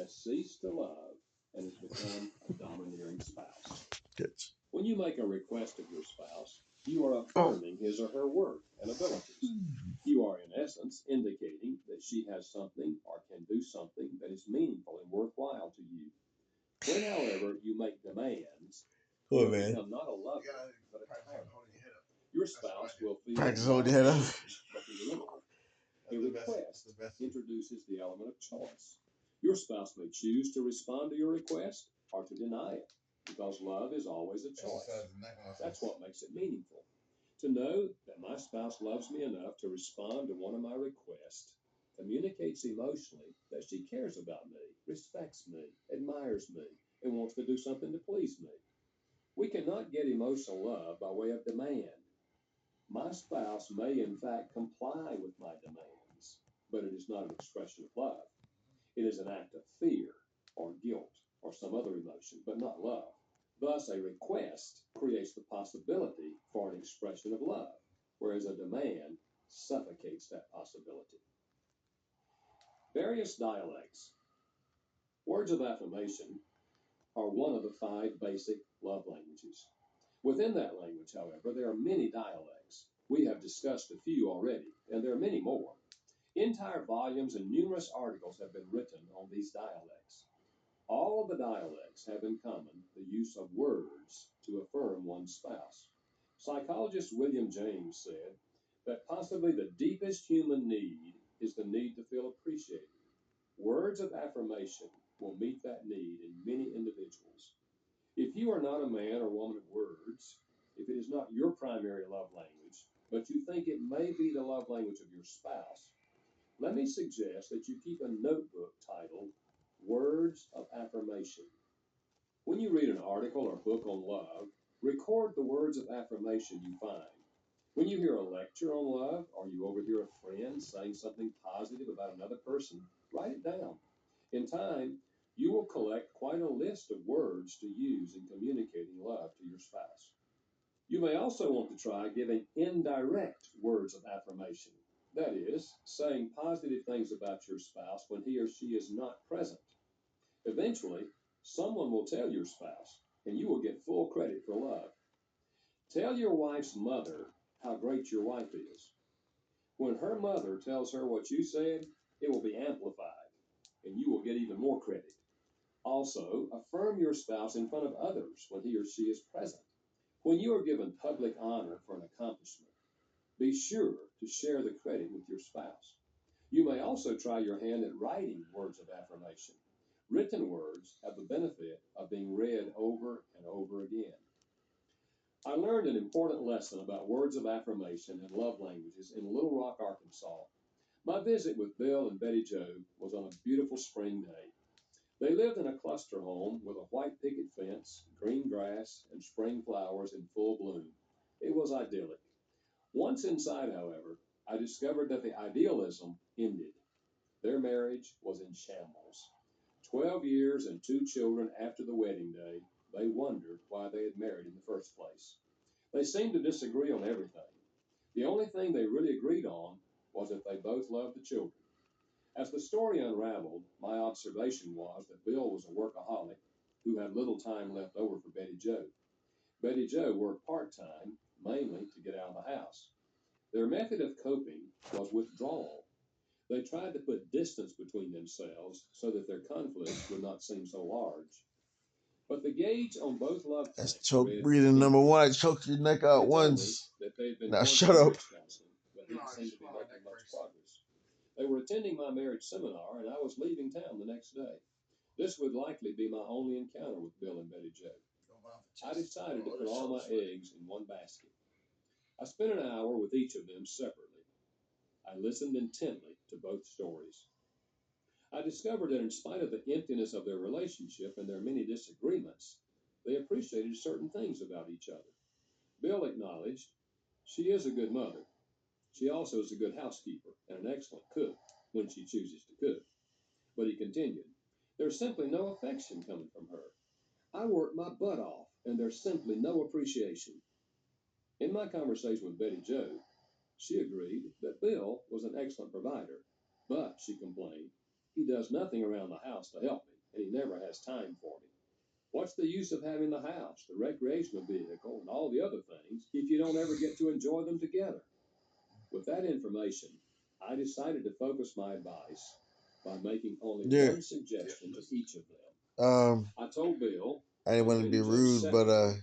has ceased to love and has become a domineering spouse. Good. When you make a request of your spouse, you are affirming his or her worth and abilities. You are, in essence, indicating that she has something or can do something that is meaningful and worthwhile to you. When, however, you make demands, you Cool, will man. become not a lover, but a tyrant. Your spouse will feel Practice not holding your head up. obligated, but be limited. A request introduces the element of choice. Your spouse may choose to respond to your request or to deny it, because love is always a choice. That's what makes it meaningful. To know that my spouse loves me enough to respond to one of my requests communicates emotionally that she cares about me, respects me, admires me, and wants to do something to please me. We cannot get emotional love by way of demand. My spouse may in fact comply with my demands, but it is not an expression of love. It is an act of fear or guilt or some other emotion, but not love. Thus, a request creates the possibility for an expression of love, whereas a demand suffocates that possibility. Various dialects. Words of affirmation are one of the 5 basic love languages. Within that language, however, there are many dialects. We have discussed a few already, and there are many more. Entire volumes and numerous articles have been written on these dialects. All of the dialects have in common the use of words to affirm one's spouse. Psychologist William James said that possibly the deepest human need is the need to feel appreciated. Words of affirmation will meet that need in many individuals. If you are not a man or woman of words, if it is not your primary love language, but you think it may be the love language of your spouse, let me suggest that you keep a notebook titled Words of Affirmation. When you read an article or book on love, record the words of affirmation you find. When you hear a lecture on love, or you overhear a friend saying something positive about another person, write it down. In time, you will collect quite a list of words to use in communicating love to your spouse. You may also want to try giving indirect words of affirmation. That is, saying positive things about your spouse when he or she is not present. Eventually, someone will tell your spouse, and you will get full credit for love. Tell your wife's mother how great your wife is. When her mother tells her what you said, it will be amplified, and you will get even more credit. Also, affirm your spouse in front of others when he or she is present. When you are given public honor for an accomplishment, be sure to share the credit with your spouse. You may also try your hand at writing words of affirmation. Written words have the benefit of being read over and over again. I learned an important lesson about words of affirmation and love languages in Little Rock, Arkansas. My visit with Bill and Betty Jo was on a beautiful spring day. They lived in a cluster home with a white picket fence, green grass, and spring flowers in full bloom. It was idyllic. Once inside, however, I discovered that the idealism ended. Their marriage was in shambles. 12 years and 2 children after the wedding day, they wondered why they had married in the first place. They seemed to disagree on everything. The only thing they really agreed on was that they both loved the children. As the story unraveled, my observation was that Bill was a workaholic who had little time left over for Betty Jo. Betty Jo worked part-time, mainly to get out of the house. Their method of coping was withdrawal. They tried to put distance between themselves so that their conflicts would not seem so large. But the gauge on both love That's tanks choke read breathing number empty. 1. I choked your neck They out told me once. that they had been Now going shut to up. marriage counseling, but didn't seem to be making much progress. They were attending my marriage seminar, and I was leaving town the next day. This would likely be my only encounter with Bill and Betty Jo. I decided to put all my eggs in one basket. I spent an hour with each of them separately. I listened intently to both stories. I discovered that in spite of the emptiness of their relationship and their many disagreements, they appreciated certain things about each other. Bill acknowledged, she is a good mother. She also is a good housekeeper and an excellent cook when she chooses to cook. But he continued, there's simply no affection coming from her. I work my butt off, and there's simply no appreciation. In my conversation with Betty Jo, she agreed that Bill was an excellent provider, but, she complained, he does nothing around the house to help me. and he never has time for me. What's the use of having the house, the recreational vehicle, and all the other things if you don't ever get to enjoy them together? With that information, I decided to focus my advice by making only one suggestion to each of them. I told Bill I didn't want to be rude, but